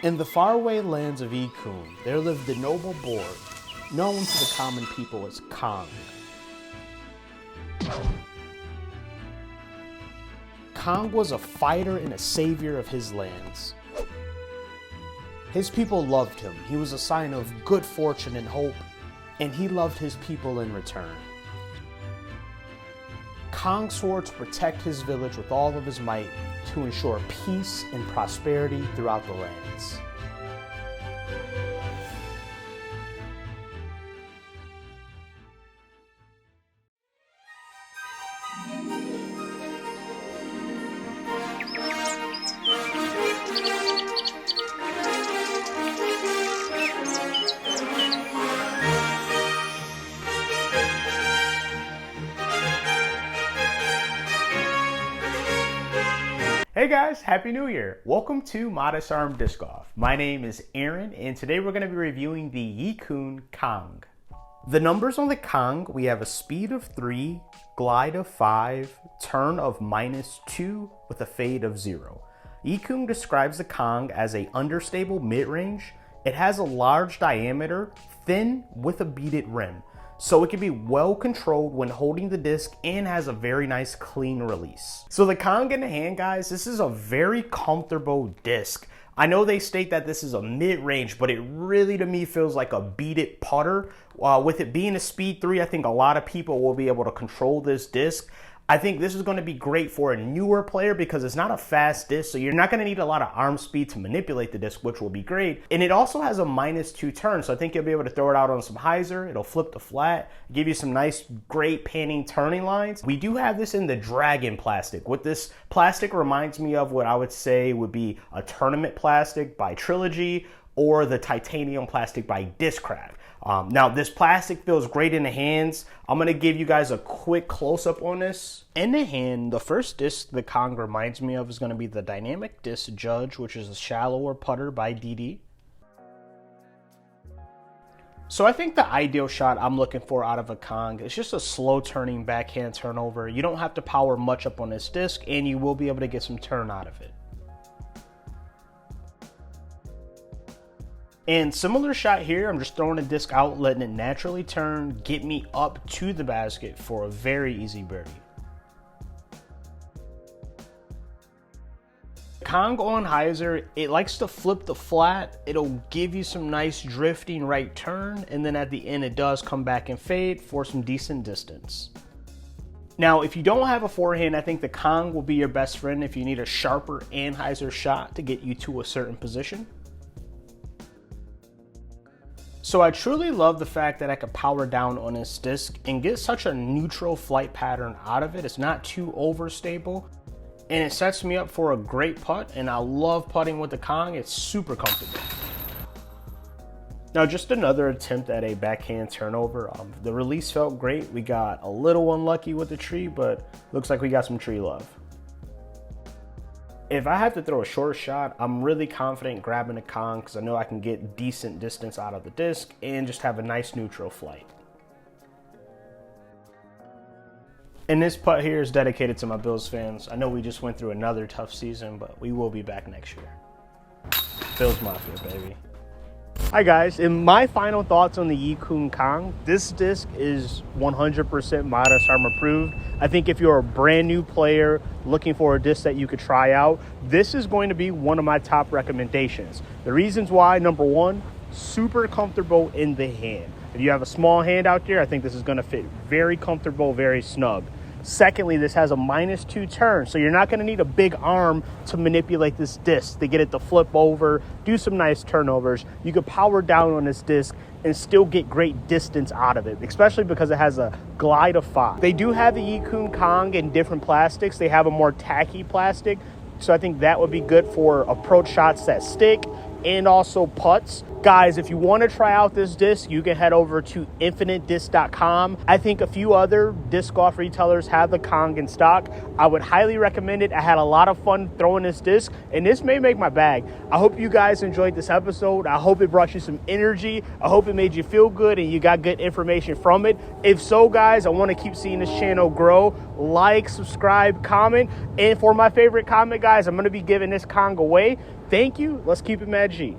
In the faraway lands of Yikun, there lived a noble boy, known to the common people as Kang. Kang was a fighter and a savior of his lands. His people loved him. He was a sign of good fortune and hope, and he loved his people in return. Kang swore to protect his village with all of his might to ensure peace and prosperity throughout the lands. Hey guys, Happy New Year! Welcome to Modest Arm Disc Golf. My name is Aaron, and today we're going to be reviewing the Yikun Kang. The numbers on the Kang, we have a speed of 3, glide of 5, turn of -2 with a fade of 0. Yikun describes the Kang as a understable mid-range. It has a large diameter, thin with a beaded rim, so it can be well controlled when holding the disc and has a very nice clean release. So the Kang in the hand, guys, this is a very comfortable disc. I know they state that this is a mid-range, but it really to me feels like a beaded putter. With it being a speed 3, I think a lot of people will be able to control this disc. I think this is going to be great for a newer player because it's not a fast disc, so you're not going to need a lot of arm speed to manipulate the disc, which will be great. And it also has a -2 turn, so I think you'll be able to throw it out on some hyzer. It'll flip the flat, give you some nice, great panning turning lines. We do have this in the Dragon plastic. What this plastic reminds me of, what I would say would be a tournament plastic by Trilogy or the titanium plastic by Discraft. Now this plastic feels great in the hands. I'm gonna give you guys a quick close-up on this. In the hand, the first disc the Kang reminds me of is gonna be the Dynamic Disc Judge, which is a shallower putter by DD. So I think the ideal shot I'm looking for out of a Kang is just a slow turning backhand turnover. You don't have to power much up on this disc, and you will be able to get some turn out of it. And similar shot here, I'm just throwing the disc out, letting it naturally turn, get me up to the basket for a very easy birdie. Kang on hyzer, it likes to flip the flat. It'll give you some nice drifting right turn, and then at the end it does come back and fade for some decent distance. Now, if you don't have a forehand, I think the Kang will be your best friend if you need a sharper and hyzer shot to get you to a certain position. So I truly love the fact that I could power down on this disc and get such a neutral flight pattern out of it. It's not too overstable, and it sets me up for a great putt, and I love putting with the Kang. It's super comfortable. Now, just another attempt at a backhand turnover. The release felt great. We got a little unlucky with the tree, but looks like we got some tree love. If I have to throw a short shot, I'm really confident grabbing a Kang because I know I can get decent distance out of the disc and just have a nice neutral flight. And this putt here is dedicated to my Bills fans. I know we just went through another tough season, but we will be back next year. Bills Mafia, baby. Hi guys, and my final thoughts on the Yikun Kang. This disc is 100% Modest Arm approved. I think if you're a brand new player looking for a disc that you could try out, this is going to be one of my top recommendations. The reasons why: number one, super comfortable in the hand. If you have a small hand out there, I think this is going to fit very comfortable, very snug. Secondly, this has a -2 turn, so you're not going to need a big arm to manipulate this disc to get it to flip over, do some nice turnovers. You could power down on this disc and still get great distance out of it, especially because it has a glide of 5. They do have the Yikun Kang in different plastics. They have a more tacky plastic, so I think that would be good for approach shots that stick and also putts. Guys, if you want to try out this disc, you can head over to infinitedisc.com. I think a few other disc golf retailers have the Kang in stock. I would highly recommend it. I had a lot of fun throwing this disc, and this may make my bag. I hope you guys enjoyed this episode. I hope it brought you some energy. I hope it made you feel good and you got good information from it. If so, guys, I want to keep seeing this channel grow. like, subscribe, comment. And for my favorite comment, guys, I'm going to be giving this Kang away. Thank you. Let's keep it Mad G.